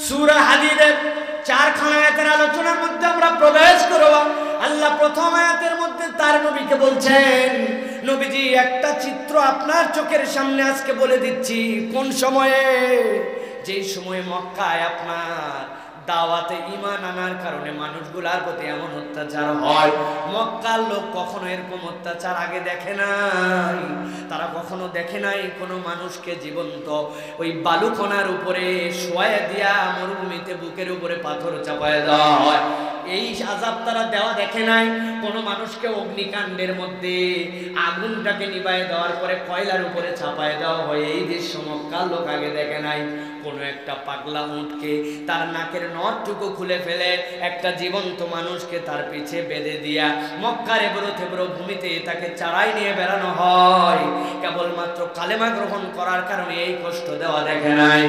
সূরা হাদীদের 4 আয়াতের আলোচনার মধ্যে আমরা প্রবেশ করব। আল্লাহ প্রথম আয়াতের মধ্যে তার নবীকে বলছেন, নবীজি একটা চিত্র আপনার চোখের সামনে আজকে বলে দিচ্ছি। কোন সময়ে? যেই সময়ে মক্কায় আপনার দাওয়াতে ঈমান আনার কারণে মানুষগুলার প্রতি এমন অত্যাচার হয়, মক্কার লোক কখনো এরকম অত্যাচার আগে দেখে নাই। তারা কখনো দেখে নাই কোনো মানুষকে জীবন্ত ওই বালুকণার উপরে শোয়া দিয়া মরুভূমিতে বুকের উপরে পাথর চাপায় দেওয়া হয়। এই আযাব তারা দেওয়া দেখে নাই। কোনো মানুষকে অগ্নিকাণ্ডের মধ্যে আগুনটাকে নিভায় দেওয়ার পরে কয়লার উপরে চাপায় দেওয়া হয়, এই দৃশ্য মক্কার লোক আগে দেখে নাই। কোনো একটা পাগলা উটকে তার নাকের নটটুকু খুলে ফেলে একটা জীবন্ত মানুষকে তার পিছে বেঁধে দিয়া মক্কার এবড়ো থেবড়ো ভূমিতে তাকে চারাই নিয়ে বেড়ানো হয়, কেবলমাত্র কালেমা গ্রহণ করার কারণে এই কষ্ট দেওয়া দেখে নাই।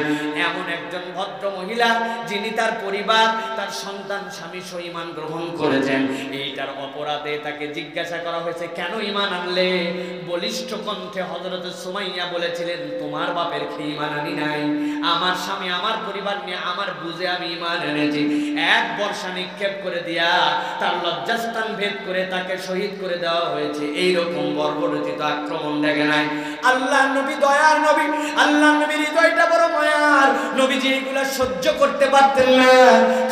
এমন একজন ভদ্র মহিলা যিনি তার পরিবার, তার সন্তান, স্বামী সহ ঈমান গ্রহণ করেছেন, এইটার অপরাধে তাকে জিজ্ঞাসা করা হয়েছে, কেন ঈমান আনলে? বলিষ্ঠ কণ্ঠে হযরত সুমাইয়া বলেছিলেন, তোমার বাপের খেয়ে ঈমান আনি নাই, আমার স্বামী, আমার পরিবার নিয়ে আমার বুঝে আমি ঈমান এনেছি। এক বর্ষা নিক্ষেপ করে দিয়া তার লজ্জাস্থান ভেদ করে তাকে শহীদ করে দেওয়া হয়েছে। এইরকম বর্বরচিত আক্রমণ দেখে নাই। আল্লাহ নবী দয়ার নবী, আল্লাহ নবীর হৃদয়টা বড় মায়ার। নবীজি এগুলা সহ্য করতে পারতেন না।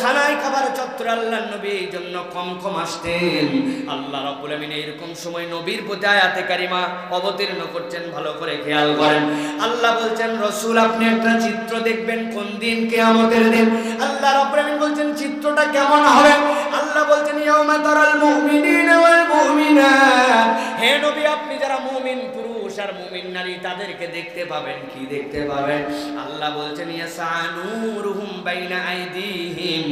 খানায় খাবার চত্বরে আল্লাহ নবী এই জন্য কম কম আসতেন। আল্লাহ রাব্বুল আমিন এরকম সময় নবীর প্রতি আয়াতে কারিমা অবতীর্ণ করছেন, ভালো করে খেয়াল করেন। আল্লাহ বলছেন, রাসূল আপনি একটা চিত্র দেখবেন। কোন দিন? কিয়ামতের দিন। আল্লাহ রাব্বুল আমিন বলছেন চিত্রটা কেমন হবে? আল্লাহ বলছেন, ইয়াউমা তারাল মুমিনিনা ওয়াল মুমিনাত। হে নবী, আপনি যারা মুমিন পুরুষ আর মুমিন নারী তাদেরকে দেখতে পাবেন। কি দেখতে পাবেন? আল্লাহ বলছেন, ইয়াসানুরুহুম বাইনা আইদিহিম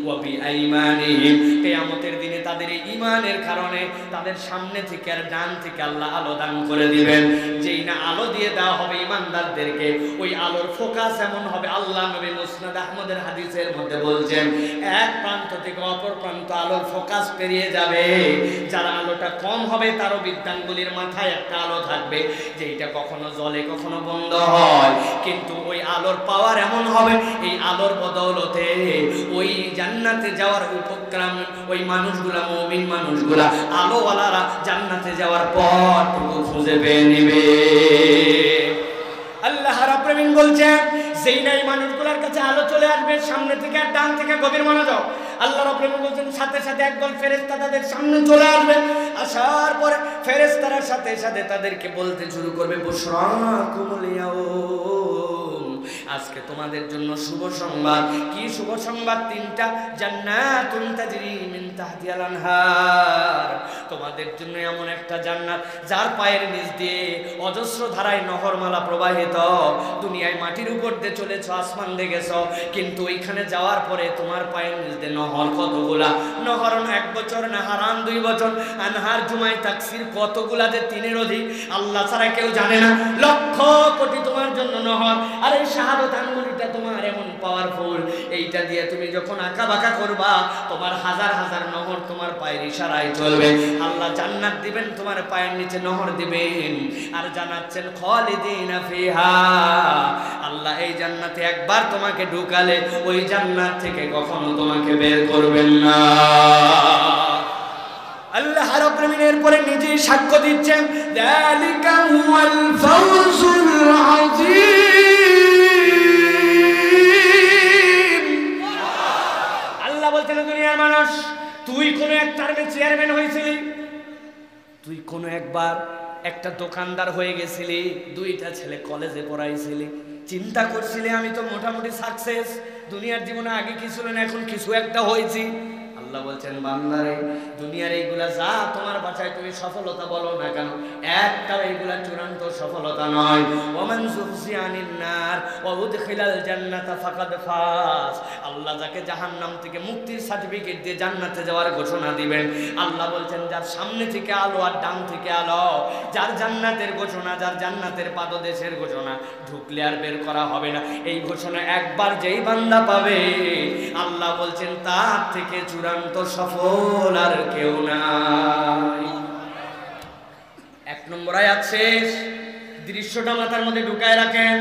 ওয়া বিআইমানিহিম। কিয়ামতের দিনে তাদের ঈমানের কারণে তাদের সামনে থেকে আর ডান থেকে আল্লাহ আলো দান করে দিবেন। যেই না আলো দিয়ে দেওয়া হবে ঈমানদারদেরকে, ওই আলোর ফোকাস এমন হবে, আল্লাহ নবী মুসনাদ আহমদের হাদিসের মধ্যে বলছেন, এক প্রান্ত থেকে অপর প্রান্ত আলোর ফোকাস পেরিয়ে যাবে। যার আলোটা কম হবে তারও বিদ্যাঙ্গুলির মাথায় একটা আলো থাকবে, যেটা কখনো জ্বলে কখনো বন্ধ হয়, কিন্তু ওই আলোর পাওয়ার এমন হবে, এই আলোর বদৌলতে ওই জান্নাতে যাওয়ার উপক্রম ওই মানুষগুলা, মুমিন মানুষগুলা, আলোওয়ালারা জান্নাতে যাওয়ার পথটুকু খুঁজে পেয়ে নেবে। আল্লাহ রাব্বুল আমিন বলছেন, যেই নাই মানুষগুলোর কাছে আলো চলে আসবে সামনে থেকে আর ডান থেকে, গভীর মনোযোগ। আল্লাহ রাব্বুল আমিন বলছেন, সাথে সাথে একদল ফেরেশতা তাদের সামনে চলে আসবে। আসার পরে ফেরেশতারা সাথে সাথে তাদেরকে বলতে শুরু করবে, বুশরাকুমুল ইয়াউম, আজকে তোমাদের জন্য শুভ সংবাদ। কি শুভ সংবাদ? 3টা, জান্নাতুন তাজরি মিন তাহতিহাল আনহার। তোমাদের জন্য এমন একটা জান্নাত যার পায়ের নিচ দিয়ে অজস্র ধারায় নহরমালা প্রবাহিত। দুনিয়ায় মাটির উপর দিয়ে চলেছ, আসমান দেখেছ, কিন্তু ওইখানে যাওয়ার পরে তোমার পায়ের নিচ দিয়ে নহর কতগুলা। নহর 1 বছর, নাহারান 2 বছর, আনহার জুমায় তাকসির কতগুলা যে 3-এর অধিক, আল্লাহ ছাড়া কেউ জানে না। লক্ষ কোটি তোমার জন্য নহর। আর এই শাহাদাত আঙ্গুলিটা তোমার এমন পাওয়ারফুল, এইটা দিয়ে তুমি যখন আঁকা বাঁকা করবা, তোমার হাজার হাজার নহর তোমার পায়ের ইশারায় চলবে। আল্লাহ জান্নাত দিবেন, তোমার পায়ের নিচে নহর দিবেন, আর জানাচ্ছেন খালিদিনা ফিহা। আল্লাহ এই জান্নাতে একবার তোমাকে ঢুকালে ওই জান্নাত থেকে কখনো তোমাকে বের করবেন না। আল্লাহ রাব্বুল আমিন এরপরে নিজেই সাক্ষ্য দিচ্ছেন, যালিকা হুয়াল ফাওজুল আযীম। আল্লাহ বলতেন, দুনিয়ার মানুষ, তুই কোন এক টার্মের চেয়ারম্যান হয়েছিলি, তুই কোন একবার একটা দোকানদার হয়ে গেছিলি, 2টা ছেলে কলেজে পড়াইছিলি, চিন্তা করছিলি আমি তো মোটামুটি সাকসেস, দুনিয়ার জীবনে আগে কিছু না, এখন কিছু একটা হয়েছি। আল্লাহ বলছেন, বান্দারে, দুনিয়ার এইগুলা যা তোমার বাঁচায় তুমি সফলতা বলো না কেন, একটাও এইগুলা চূড়ান্ত সফলতা নয়। ওমান যুহজিয়া আনিন নার ওয়া উদখিলাল জান্নাতা ফাকাদ ফাজ। আল্লাহ যাকে জাহান্নাম থেকে মুক্তির সার্টিফিকেট দিয়ে জান্নাতে যাওয়ার ঘোষণা দিবেন। আল্লাহ বলছেন, যার সামনে থেকে আলো আর ডান থেকে আলো, যার জান্নাতের ঘোষণা, যার জান্নাতের পাদদেশের ঘোষণা, ঢুকলে আর বের করা হবে না। এই ঘোষণা একবার যেই বান্দা পাবে, আল্লাহ বলছেন তার থেকে চূড়ান্ত সফল আর কেউ নাই। 1 নম্বর আয়াত শেষ। দৃশ্যটা মাথার মধ্যে ঢুকায় রাখেন,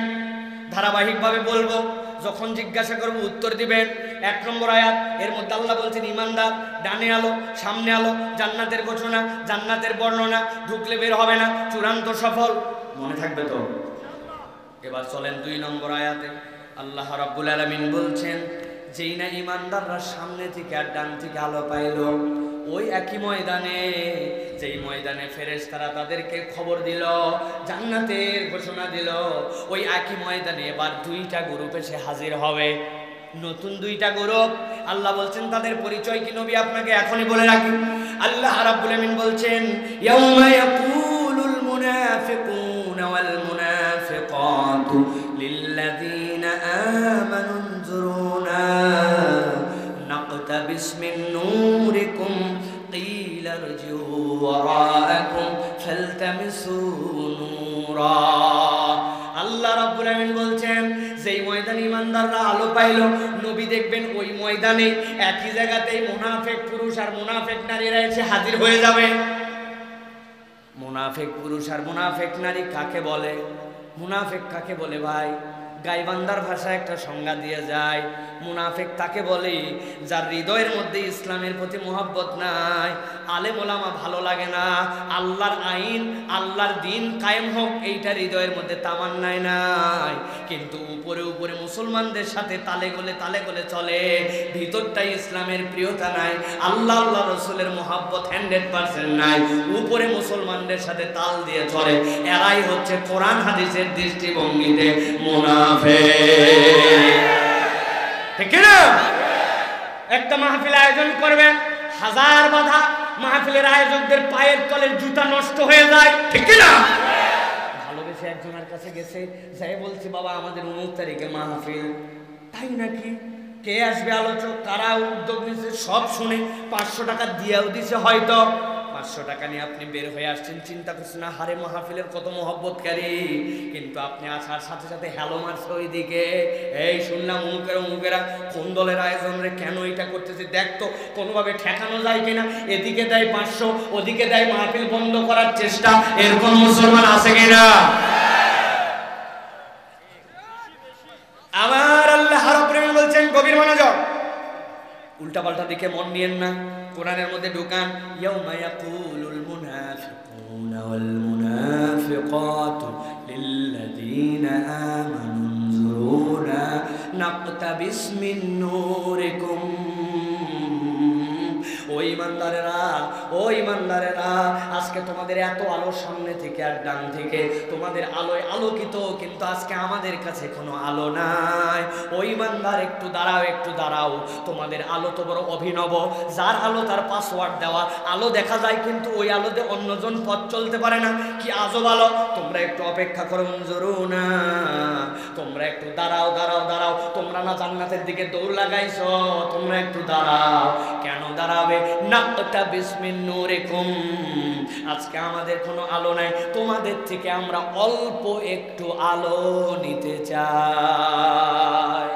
ধারাবাহিকভাবে বলবো। যখন জিজ্ঞাসা করব উত্তর দিবেন। 1 নম্বর আয়াত, এর মধ্যে আল্লাহ বলছেন ইমানদার ডানে আলো সামনে আলো, জান্নাতের ঘোষণা, জান্নাতের বর্ণনা, ঢুকলে বের হবে না, চূড়ান্ত সফল। মনে থাকবে তো? এবার চলেন 2 নম্বর আয়াতে। আল্লাহ রাব্বুল আলামিন বলছেন যেই না ইমানদাররা সামনে থেকে আর ডান থেকে আলো পাইল, ওই একই ময়দানে, যেই ময়দানে ফেরেশতারা তাদেরকে খবর দিল, জান্নাতের ঘোষণা দিল, ওই একই ময়দানে এবার 2টা গ্রুপ এসে হাজির হবে, নতুন 2টা গ্রুপ। আল্লাহ বলছেন তাদের পরিচয় কি নবী আপনাকে এখনই বলে রাখি। আল্লাহ রাব্বুল আলামিন বলছেন ইয়াউমা ইয়াকুলুল মুনাফিকুনা ওয়াল মুনাফিকাতু লিল্লাযীনা আমানু انظুরুনা নাকতাবিস মিন নূরিকুম কিলা ইরজিউ ওয়ারাআকুম ফালতামিসু নূরা। আল্লাহ রাব্বুল আলামিন বলছেন যেই ময়দানে ইমানদাররা আলো পাইল, নবী দেখবেন ওই ময়দানে একই জায়গাতেই মুনাফিক পুরুষ আর মুনাফিক নারীরা এসে হাজির হয়ে যাবে। মুনাফিক পুরুষ আর মুনাফিক নারী কাকে বলে? মুনাফিক কাকে বলে ভাই? গাইবান্দার ভাষায় একটা সংজ্ঞা দিয়ে যায়, মুনাফিক তাকে বলে যার হৃদয়ের মধ্যে ইসলামের প্রতি মহব্বত নাই, আলেম ওলামা ভালো লাগে না, আল্লাহর আইন আল্লাহর দিন কায়েম হোক এইটা হৃদয়ের মধ্যে তামান্নায় নাই, কিন্তু উপরে উপরে মুসলমানদের সাথে তালে গলে চলে, ভিতরটাই ইসলামের প্রিয়তা নাই, আল্লাহ আল্লাহ রসুলের মহব্বত 100% নাই, উপরে মুসলমানদের সাথে তাল দিয়ে চলে, এরাই হচ্ছে কোরআন হাদিসের দৃষ্টিভঙ্গিতে মুনাফিক। ঠিক না? একটা মাহফিল আয়োজন করবেন, 1000 বাধা, মাহফিলের আয়োজকদের পায়ের তলের জুতা নষ্ট হয়ে যায়। ঠিক না? ভালোবেসে একজনের কাছে গেছে, যাই বলছে বাবা আমাদের 19 তারিখে মাহফিল। তাই নাকি? কে আসবে আলোচক, কারা উদ্যোগ নিয়েছে সব শুনে 500 টাকা দিয়েও দিছে, হয়তো 500 টাকা নিয়ে আপনি বের হয়ে আসছেন, চিন্তা করছেন না হারে মাহফিলের কত মহব্বতকারী, কিন্তু আপনি আসার সাথে সাথে হ্যালো মারছে ওইদিকে, এই শুনলাম অমুকেরা কোন দলের আয়োজন রে, কেন এটা করতেছে, দেখতো কোনোভাবে ঠেকানো যায় কিনা, এদিকে দেয় 500 ওদিকে দেয়, মাহফিল বন্ধ করার চেষ্টা, এরকম মুসলমান আছে কিনা? আমার আল্লাহ রাব্বুল আলামিন বলছেন গভীর মনোযোগ, উল্টাপাল্টা দিকে মন নিয়েন না, কোরআনের মধ্যে ঢুকান। ইয়াউমা ইয়াকুলুল মুনাফিকুনা ওয়াল মুনাফিকাতু লিল্লাযীনা আমানু انظুরুনা নাকতাবিস মিন নূরিকুম। ও ইমানদারেরা আজকে তোমাদের এত আলো সামনে থেকে আর ডান থেকে, তোমাদের আলোয় আলোকিত, কিন্তু আজকে আমাদের কাছে কোনো আলো নাই। ও ইমানদার একটু দাঁড়াও, তোমাদের আলো তো বড় অভিনব, যার আলো তার পাসওয়ার্ড দেওয়া, আলো দেখা যায় কিন্তু ওই আলোতে অন্যজন পথ চলতে পারে না, কি আজব আলো। তোমরা একটু অপেক্ষা করো, না তোমরা একটু দাঁড়াও, তোমরা না জান্নাতের দিকে দৌড় লাগাইছো, তোমরা একটু দাঁড়াও। কেন দাঁড়াবে? নাকতাবিস মিন নূরিকুম, আজকে আমাদের কোনো আলো নাই, তোমাদের থেকে আমরা অল্প একটু আলো নিতে চাই।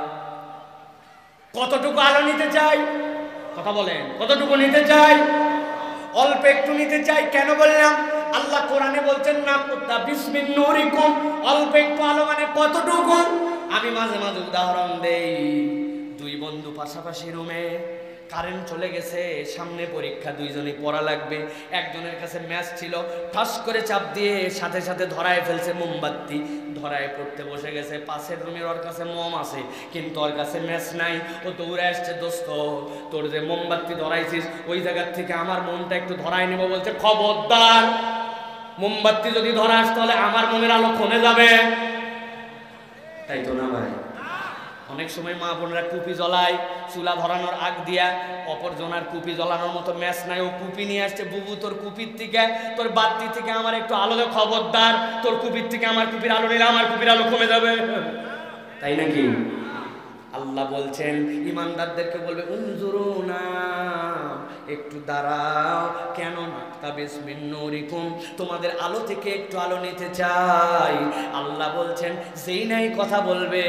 কতটুকু আলো নিতে চাই? কথা বলেন, কতটুকু নিতে চাই? অল্প একটু নিতে চাই। কেন বললাম? আল্লাহ কোরআনে বলছেন নাকতাবিস মিন নূরিকুম, অল্প একটু আলো মানে কতটুকু? আমি মাঝে মাঝে উদাহরণ দেই, 2 বন্ধু পাশাপাশি রুমে, কারেন্ট চলে গেছে, সামনে পরীক্ষা, 2জনই পড়া লাগবে, একজনের কাছে ম্যাচ ছিল, ঠাস করে চাপ দিয়ে সাথে সাথে ধরায় ফেলছে মোমবাতি, ধরায় পড়তে বসে গেছে, পাশের রুমের ওর কাছে মোম আছে কিন্তু ওর কাছে ম্যাচ নাই, ও দৌড়ে আসছে, দোস্ত তোর যে মোমবাতি ধরাইছিস ওই জায়গার থেকে আমার মোমটা একটু ধরাই নেবো, বলছে খবরদার, মোমবাতি যদি ধরাস তাহলে আমার মোমের আলো কমে যাবে। তাই তো না ভাই? অনেক সময় মা বোনরা কুপি জ্বলায়, চুলা ধরানোর আগ দিয়া, অপরজনার কুপি জ্বলানোর মতো ম্যাচ নাই, ও কুপি নিয়ে আসছে, বুবু তোর কুপির থেকে, তোর বাতি থেকে আমার একটু আলো দে, খবরদার, তোর কুপির থেকে আমার কুপির আলো নিলে আমার কুপির আলো কমে যাবে। তাই নাকি? আল্লাহ বলছেন ইমানদারদেরকে বলবে উনজুরুনা, একটু দাঁড়াও। কেন? নাকতাবিস মিন নূরিকুম, তোমাদের আলো থেকে একটু আলো নিতে চাই। আল্লাহ বলছেন যেই নাই কথা বলবে,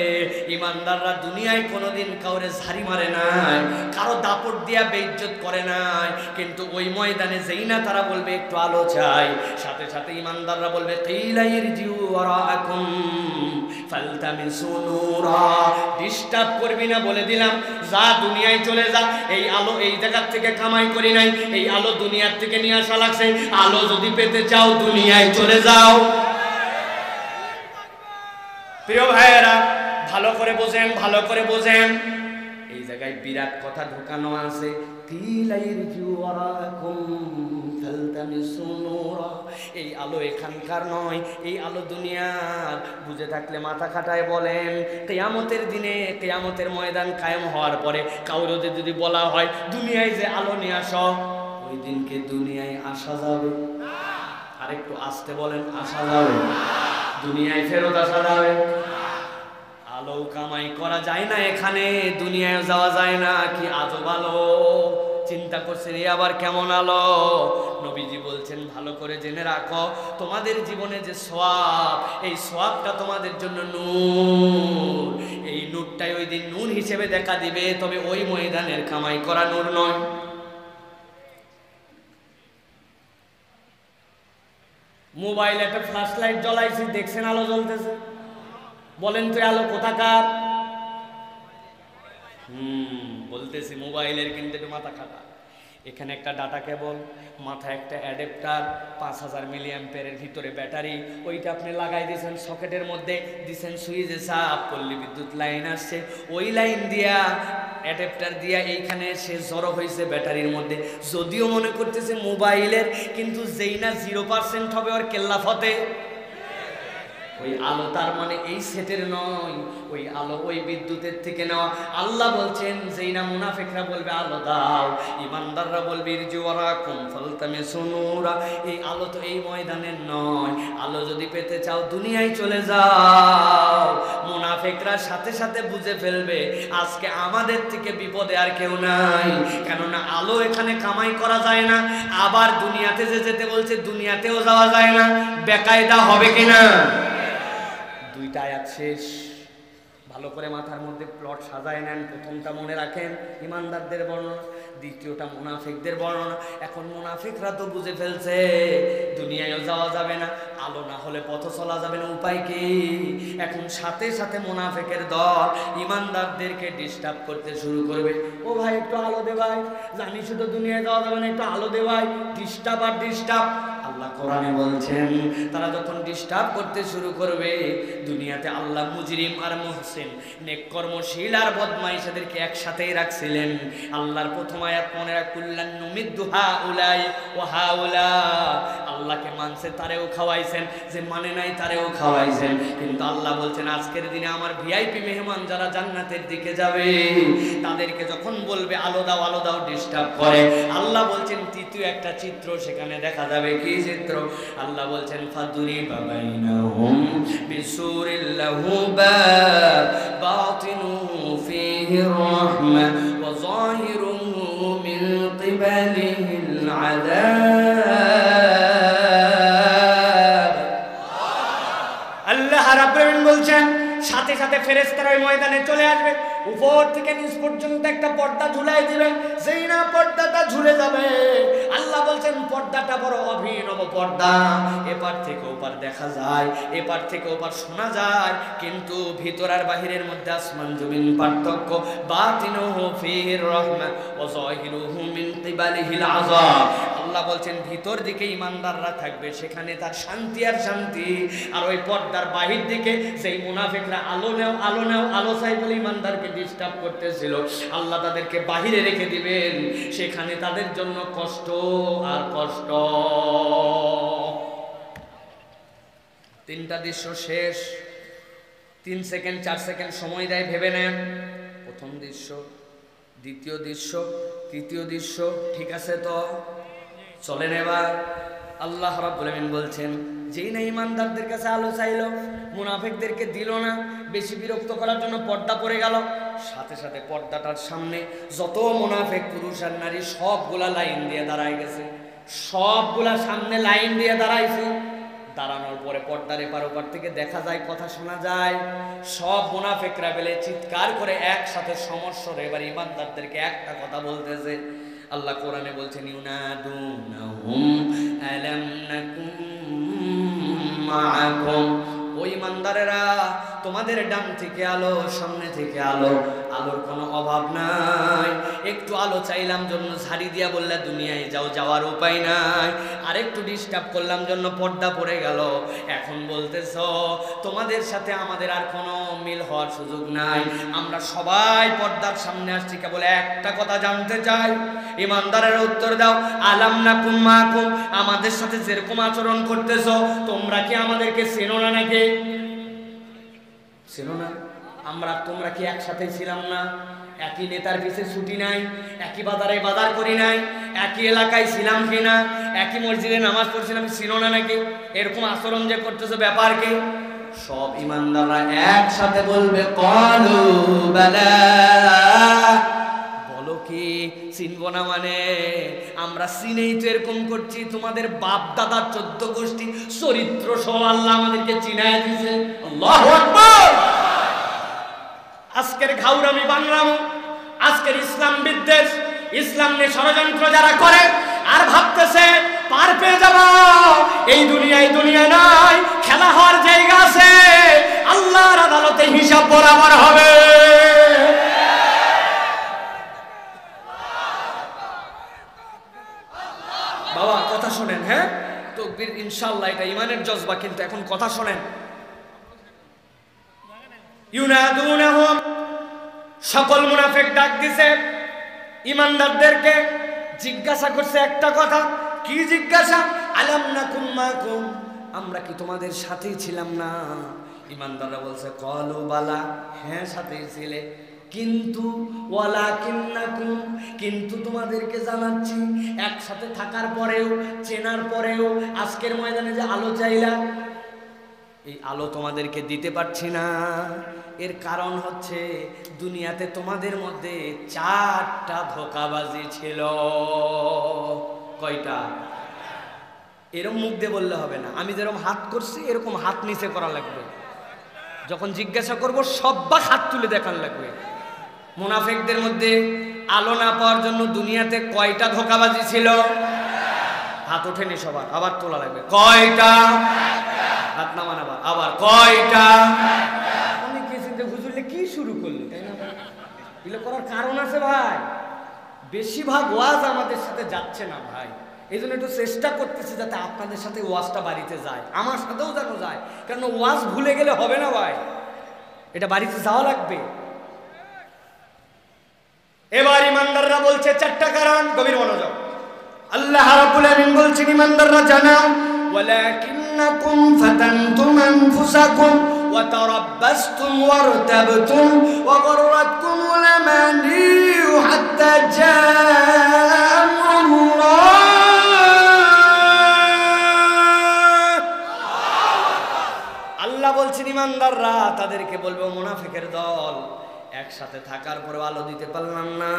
ইমানদাররা দুনিয়ায় কোনোদিন কাউরে ঝাড়ি মারে নাই, কারো দাপট দিয়া বেইজ্জত করে নাই, কিন্তু ওই ময়দানে যেই না তারা বলবে একটু আলো চাই, সাথে সাথে ইমানদাররা বলবে কিলা ইরজিউ ওয়ারাআকুম ফালতামিসু নূরা, ডিস্টার্ব করবি না বলে দিলাম, যা দুনিয়ায় চলে যা। এই আলো এই জায়গার থেকে কামাই করি নাই, এই আলো দুনিয়ার থেকে নিয়ে আসা লাগছে। আলো যদি পেতে চাও দুনিয়ায় চলে যাও। প্রিয় ভাইয়েরা, ভালো করে বোঝেন, ভালো করে বোঝেন। এই জায়গায় বিরাট কথা ঢোকানো আছে। এই আলো এখানকার নয়, এই আলো দুনিয়ার। বুঝে থাকলে মাথা খাটায় বলেন, কিয়ামতের দিনে, কিয়ামতের ময়দান কায়েম হওয়ার পরে কাউরে যদি বলা হয় দুনিয়ায় যে আলো নিয়ে আসো, ওই দিনকে দুনিয়ায় আসা যাবে? আরেকটু আস্তে বলেন, আসা যাবে? দুনিয়ায় ফেরত আসা যাবে? আলো কামাই করা যায় না এখানে, দুনিয়ায় যাওয়া যায় না। কি আজব আলো! চিন্তা করছেন এই আবার কেমন আলো? নবীজি বলছেন ভালো করে জেনে রাখো, তোমাদের জীবনে যে সওয়াব, এই সওয়াবটা তোমাদের জন্য নূর। এই নূরটাই ওই দিন নূর হিসেবে দেখা দিবে, তবে ওই ময়দানের কামাই করা নূর নয়। মোবাইলে একটা ফ্ল্যাশ লাইট জ্বলাইছি, দেখছেন আলো জ্বলতেছে? বলেন তো আলো কোথাকার? বলতেছি মোবাইলের কিন্তু একটু মাথা খাটা। এখানে একটা ডাটা কেবল, মাথায় একটা অ্যাডাপ্টার, 5000 মিলি অ্যাম্পিয়ারের ভিতরে ব্যাটারি। ওইটা আপনি লাগাই দিয়েছেন সকেটের মধ্যে, দিয়েছেন সুইচে, চাপ পল্লী বিদ্যুৎ লাইন আসছে, ওই লাইন দিয়া অ্যাডাপ্টার দিয়া এইখানে সে জড়ো হয়েছে ব্যাটারির মধ্যে। যদিও মনে করতেছে মোবাইলের, কিন্তু যেই না 0% হবে ওর কেল্লাফতে। ওই আলো তার মানে এই সেটের নয়, ওই আলো ওই বিদ্যুতের থেকে নেওয়া। আল্লাহ বলছেন যেই না মুনাফিকরা বলবে আলো দাও, ইমানদাররা বলবে ইরজুওয়ারাকুম ফালতামিসু নূরা। এই আলো তো এই ময়দানের নয়। আলো যদি পেতে চাও দুনিয়ায় চলে যাও। মুনাফিকরা সাথে সাথে বুঝে ফেলবে আজকে আমাদের থেকে বিপদে আর কেউ নাই, কেননা আলো এখানে কামাই করা যায় না। আবার দুনিয়াতে যে যেতে বলছে দুনিয়াতেও যাওয়া যায় না। বেকায়দা হবে কিনা? দুইটা আয়াত শেষ। ভালো করে মাথার মধ্যে প্লট সাজায় নেন। প্রথমটা মনে রাখেন ইমানদারদের বর্ণনা, দ্বিতীয়টা মুনাফিকদের বর্ণনা। এখন মুনাফিকরা তো বুঝে ফেলছে দুনিয়ায়ও যাওয়া যাবে না, আলো না হলে পথ চলা যাবে না, উপায় কি? এখন সাথে সাথে মুনাফিকের দল ইমানদারদেরকে ডিস্টার্ব করতে শুরু করবে। ও ভাই একটু আলো দে ভাই, জানি শুধু দুনিয়ায় যাওয়া যাবে না, একটু আলো দে ভাই। ডিস্টার্ব আর ডিস্টার্ব। আল্লাহ কোরআনে বলছেন তারা যখন ডিস্টার্ব করতে শুরু করবে, দুনিয়াতে আল্লাহ মুজরিম আর মুহসিন, নেক কর্মশীল আর বদমাইশদেরকে একসাথেই রাখছিলেন। আল্লাহর প্রথম আয়াত মনে রাখ, কুল্লান নুমিদ্দু হাউলাই ওয়া হাউলা। আল্লাহকে মানছে তারেও খাওয়াইছেন, যে মানে নাই তারেও খাওয়াইছেন। কিন্তু আল্লাহ বলছেন আজকের দিনে আমার ভিআইপি মেহমান যারা জান্নাতের দিকে যাবে, তাদেরকে যখন বলবে আলো দাও আলো দাও, ডিস্টার্ব করে। আল্লাহ বলছেন তৃতীয় একটা চিত্র সেখানে দেখা যাবে। কি চিত্র? আল্লাহ বলছেন ফাদুরিবা বাইনাহুম বিসুরিল্লাহু বাব বাতিনুহু ফীহির রাহমা ওয়া যাহিরুহু মিন কিবালিহিল আযাব। আল্লাহ রাব্বুল আলামিন বলছেন সাথে সাথে ফেরেশতারা ওই ময়দানে চলে আসবে, উপর থেকে নিচ পর্যন্ত একটা পর্দা ঝুলাই দিবেন। যেই না পর্দাটা ঝুলে যাবে, আল্লাহ বলছেন পর্দাটা বড় অভিনব পর্দা, এপার থেকে ওপার দেখা যায়, এপার থেকে ওপার শোনা যায়, কিন্তু ভিতর আর বাহিরের মধ্যে আসমান জমিন পার্থক্য। বাতিনুহু ফীহির রাহমা ওয়া যাহিরুহু মিন কিবালিহিল আযাব। আল্লাহ বলছেন ভিতর দিকে ইমানদাররা থাকবে, সেখানে তার শান্তি আর শান্তি। আর ওই পর্দার বাহির দিকে সেই মুনাফিকরা আলো নাও আলো নাও আলো চাই বলে ইমানদারকে ডিস্টার্ব করতেছিল, আল্লাহ তাদেরকে বাহিরে রেখে দিবেন, সেখানে তাদের জন্য কষ্ট আর কষ্ট। তিনটা দৃশ্য শেষ। 3 সেকেন্ড 4 সেকেন্ড সময় দেয়, ভেবে নেন। প্রথম দৃশ্য, দ্বিতীয় দৃশ্য, তৃতীয় দৃশ্য। ঠিক আছে তো? চলেন এবার। আল্লাহ রাব্বুল আলামিন বলছেন যেই না ইমানদারদের কাছে আলো চাইলো, মুনাফিকদেরকে দিল না, বেশি বিরক্ত করার জন্য পর্দা পড়ে গেল। সাথে সাথে পর্দাটার সামনে যত মুনাফিক পুরুষ আর নারী সবগুলা লাইন দিয়ে দাঁড়ায় গেছে, সবগুলা সামনে লাইন দিয়ে দাঁড়াইছে। দাঁড়ানোর পরে পর্দার এপার ওপার থেকে দেখা যায়, কথা শোনা যায়। সব মুনাফিকরা বেলে চিৎকার করে একসাথে সমস্যরে এবার ইমানদারদেরকে একটা কথা বলতেছে। আল্লাহ কোরআনে বলছেন ইউনাদুনাহুম আলাম নাকুম মাআকুম। ওই ইমানদারেরা তোমাদের ডান থেকে আলো, সামনে থেকে আলো, আলোর কোনো অভাব নাই। একটু আলো চাইলাম জন্য ঝাড়ি দিয়া বললে দুনিয়ায় যাও, যাওয়ার উপায় নাই। আর একটু ডিস্টার্ব করলাম জন্য পর্দা পড়ে গেল। এখন বলতেছ তোমাদের সাথে আমাদের আর কোনো মিল হওয়ার সুযোগ নাই, আমরা সবাই পর্দার সামনে আসছি। কেবল একটা কথা জানতে চাই, ইমানদারের উত্তর দাও, আলাম নাকুম মাকুম, আমাদের সাথে যেরকম আচরণ করতেছ তোমরা কি আমাদেরকে চেনো না নাকি? চেনো না? আমরা তোমরা কি একসাথে ছিলাম না? একই নেতার পিছে ছুটি নাই, একই বাজারে বাজার করি নাই, একই এলাকায় ছিলাম কিনা, একই মসজিদে নামাজ পড়ছিলাম, ছিল না নাকি? এরকম আচরণ যে করতেছো ব্যাপার কি? সব ইমানদাররা একসাথে বলবে ক্বালু বালা। বলো কি চিনব না মানে? আমরা চিনেই তো এরকম করছি। তোমাদের বাপ দাদা 14 গোষ্ঠী চরিত্র সহ আল্লাহ আমাদেরকে চিনায় দিয়েছে। আল্লাহু আকবার। আজকের ঘাউরামি বাংলাম, আজকের ইসলাম বিদ্বেষ, ইসলাম নিয়ে ষড়যন্ত্র যারা করে আর ভাবতেছে পার পেয়ে যাব, এই দুনিয়ায় দুনিয়া নাই, খেলা হওয়ার জায়গা আছে, আল্লাহর আদালতে হিসাব বরাবর হবে। বাবা কথা শোনেন, হ্যাঁ তাকবীর, ইনশাআল্লাহ এটা ইমানের জজবা, কিন্তু এখন কথা শোনেন। ইউনাদুনাহুম, সকল মুনাফিক ডাক দিছে ইমানদারদেরকে, জিজ্ঞাসা করছে একটা কথা। কি জিজ্ঞাসা? আলাম নাকুম মাকুম, আমরা কি তোমাদের সাথেই ছিলাম না? ইমানদাররা বলছে ক্বালু বালা, হ্যাঁ সাথেই ছিলে, কিন্তু ওয়ালাকিন্নাকুম, কিন্তু তোমাদেরকে জানাচ্ছি একসাথে থাকার পরেও, চেনার পরেও আজকের ময়দানে যে আলো চাইলা, এই আলো তোমাদেরকে দিতে পারছি না। এর কারণ হচ্ছে দুনিয়াতে তোমাদের মধ্যে 4টা ধোঁকাবাজি ছিল। কয়টা? এরকম মুখ দিয়ে বললে হবে না, আমি যেরকম হাত করছি এরকম হাত নিচে করা লাগবে। যখন জিজ্ঞাসা করব সব্বা হাত তুলে দেখান লাগবে। মুনাফিকদের মধ্যে আলো না পাওয়ার জন্য দুনিয়াতে কয়টা ধোঁকাবাজি ছিল? হাত ওঠেনি সবার, আবার তোলা লাগবে। কয়টা? হাত নামান আবার, আবার কয়টা? অনেকে চিন্তা হুজুরলে কি শুরু করলো, তাই না? এগুলো করার কারণ আছে ভাই। বেশিরভাগ ওয়াজ আমাদের সাথে যাচ্ছে না ভাই, এই জন্য একটু চেষ্টা করতেছি যাতে আপনাদের সাথে ওয়াজটা বাড়িতে যায়, আমার সাথেও যেন যায়। কারণ ওয়াজ ভুলে গেলে হবে না ভাই, এটা বাড়িতে যাওয়া লাগবে। এবার ইমানদাররা বলছে 4টা কারণ, গভীর মনোযোগ। আল্লাহ রাব্বুল আলামিন বলছেন ইমানদাররা জানাও, ওয়ালাকিন্নাকুম ফাতানতুম আনফুসাকুম ওয়া তারাব্বাসতুম ওয়ারতাবতুম ওয়া গররাতকুমুল আমানিয়্যু হাত্তা জাআ আমরুল্লাহ। আল্লাহ বলছেন ইমানদাররা তাদেরকে বলবে, মুনাফিকের দল, একসাথে থাকার পরেও আলো দিতে পারলাম না।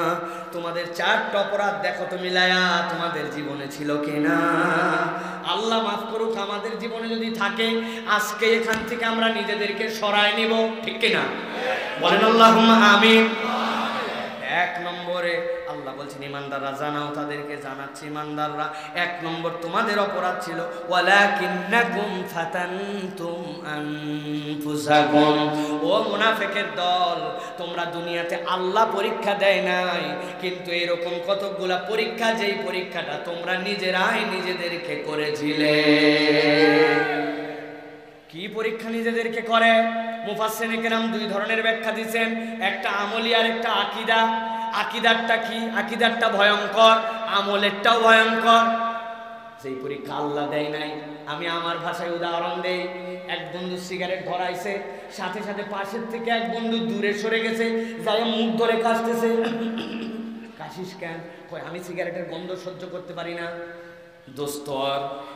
তোমাদের 4টা অপরাধ দেখো তো মিলায়া তোমাদের জীবনে ছিল কিনা। আল্লাহ মাফ করুক, আমাদের জীবনে যদি থাকে আজকে এখান থেকে আমরা নিজেদেরকে সরায় নিব, ঠিক কিনা? বলেন আল্লাহুম্মা আমিন। 1 নম্বরে আল্লাহ বলছেন ইমানদাররা জানাও, তাদেরকে জানাচ্ছি ইমানদাররা 1 নম্বর তোমাদের অপরাধ ছিল ওয়ালাকিন্নাকুম ফাতানতুম আনফুসাকুম। ও মুনাফিকের দল, তোমরা দুনিয়াতে আল্লাহ পরীক্ষা দেয় নাই, কিন্তু এরকম কতগুলা পরীক্ষা, যেই পরীক্ষাটা তোমরা নিজেরাই নিজেদেরকে করেছিলে। কি পরীক্ষা নিজেদেরকে করে? মুফাসসিরিনে কেরাম 2 ধরনের ব্যাখ্যা দিয়েছেন, একটা আমলি আর একটা আকীদা। আকীদারটা কি? আকীদারটা ভয়ঙ্কর, আমলেরটাও ভয়ঙ্কর। যেই পরীক্ষা আল্লাহ দেয় নাই, আমি আমার ভাষায় উদাহরণ দেই। এক বন্ধু সিগারেট ধরাইছে, সাথে সাথে পাশের থেকে এক বন্ধু দূরে সরে গেছে, যাই মুখ ধরে কাশতেছে। কাশিস কেন? কই আমি সিগারেটের গন্ধ সহ্য করতে পারি না। দোস্ত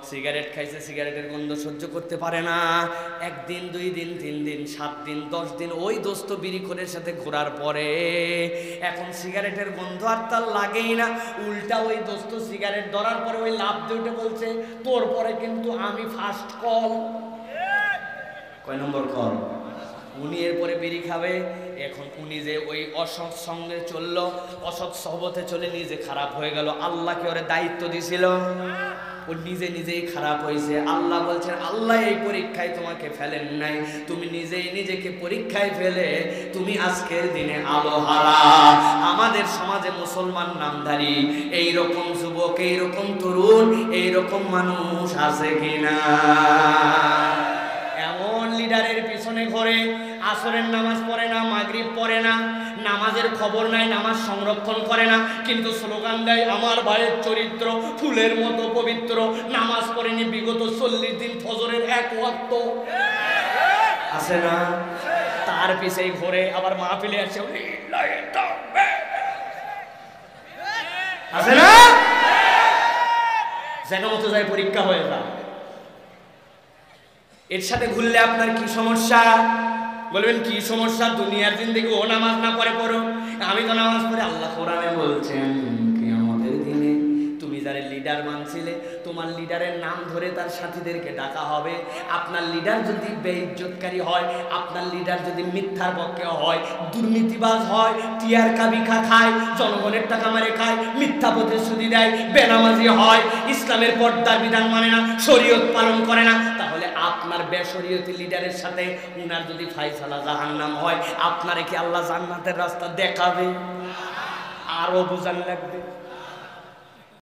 সিগারেট খাইছে, সিগারেটের গন্ধ সহ্য করতে পারে না। 1 দিন 2 দিন 3 দিন 7 দিন 10 দিন ওই দোস্ত বিড়িখোরের সাথে ঘোরার পরে এখন সিগারেটের গন্ধ আর তার লাগেই না। উল্টা ওই দোস্ত সিগারেট ধরার পরে ওই লাভ দিয়ে উঠে বলছে, তোর পরে কিন্তু আমি ফার্স্ট কল। কয় নম্বর কল? উনি এরপরে বিড়ি খাবে। এখন উনি যে ওই অসৎ সঙ্গে চললো, অসৎ সহবতে চলে নিজে খারাপ হয়ে গেল। আল্লাহকে ওরে দায়িত্ব দিছিল, ও নিজে নিজেই খারাপ হয়েছে। আল্লাহ বলছেন আল্লাহ এই পরীক্ষায় তোমাকে ফেলেন নাই, তুমি নিজেই নিজেকে পরীক্ষায় ফেলে তুমি আজকের দিনে আলো হারা। আমাদের সমাজে মুসলমান নামধারী এইরকম যুবক, এইরকম তরুণ, এইরকম মানুষ আছে কিনা? এমন লিডারের পিছনে ঘরে আসরের নামাজ পড়ে না, মাগরিব পড়ে না, নামাজের খবর নাই, নামাজ সংরক্ষণ করে না, কিন্তু স্লোগান দেয় আমার ভাইয়ের চরিত্র ফুলের মতো পবিত্র, নামাজ পড়েনি বিগত 40 দিন, ফজরের এক ওয়াক্ত আছে না? তার পিছেই ঘরে আবার মাহফিলে আসে আছে না? জায়গা মতো যায় পরীক্ষা হয়ে যায়। এর সাথে ঘুরলে আপনার কি সমস্যা? বলবেন কি সমস্যা? দুনিয়ার জিন্দেগি ও নামাজ না পড়ে পড়ো, আমি তো নামাজ পড়ে। আল্লাহ কোরআনে বলছেন কিয়ামতের দিনে তুমি যারা লিডার মানছিলে, তোমার লিডারের নাম ধরে তার সাথীদেরকে ডাকা হবে। আপনার লিডার যদি বেইজ্জতকারী হয়, আপনার লিডার যদি মিথ্যার পক্ষে হয়, দুর্নীতিবাজ হয়, টিয়ার কাবিখা খায়, জনগণের টাকা মারে খায়, মিথ্যা প্রতিশ্রুতি দেয়, বেনামাজি হয়, ইসলামের পর্দার বিধান মানে না, শরীয়ত পালন করে না, তাহলে আপনার বেশরীয়তি লিডারের সাথে উনার যদি ফায়সালা জাহান্নাম হয়, আপনারে কি আল্লাহ জান্নাতের রাস্তা দেখাবে? আরো বুঝান লাগবে।